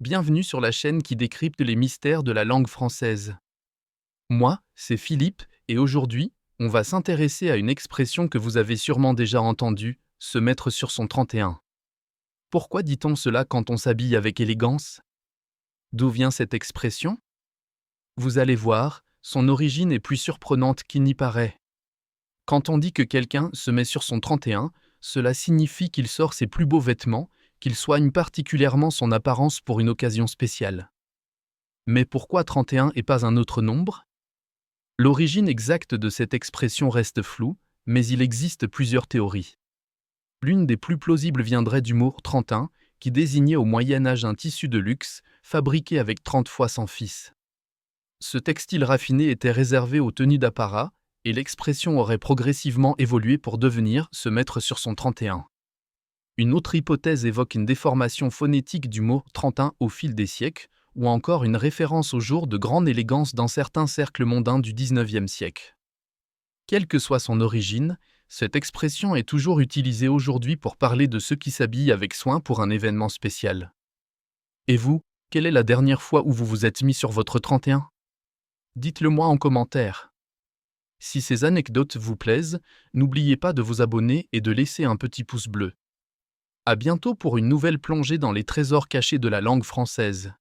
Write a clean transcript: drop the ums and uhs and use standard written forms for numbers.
Bienvenue sur la chaîne qui décrypte les mystères de la langue française. Moi, c'est Philippe, et aujourd'hui, on va s'intéresser à une expression que vous avez sûrement déjà entendue, se mettre sur son 31. Pourquoi dit-on cela quand on s'habille avec élégance? D'où vient cette expression? Vous allez voir, son origine est plus surprenante qu'il n'y paraît. Quand on dit que quelqu'un se met sur son 31, cela signifie qu'il sort ses plus beaux vêtements, qu'il soigne particulièrement son apparence pour une occasion spéciale. Mais pourquoi 31 et pas un autre nombre? L'origine exacte de cette expression reste floue, mais il existe plusieurs théories. L'une des plus plausibles viendrait du mot 31, qui désignait au Moyen Âge un tissu de luxe, fabriqué avec 30 fois sans fils. Ce textile raffiné était réservé aux tenues d'apparat, et l'expression aurait progressivement évolué pour devenir se mettre sur son 31. Une autre hypothèse évoque une déformation phonétique du mot 31 au fil des siècles, ou encore une référence au jour de grande élégance dans certains cercles mondains du XIXe siècle. Quelle que soit son origine, cette expression est toujours utilisée aujourd'hui pour parler de ceux qui s'habillent avec soin pour un événement spécial. Et vous, quelle est la dernière fois où vous vous êtes mis sur votre 31? Dites-le moi en commentaire. Si ces anecdotes vous plaisent, n'oubliez pas de vous abonner et de laisser un petit pouce bleu. À bientôt pour une nouvelle plongée dans les trésors cachés de la langue française.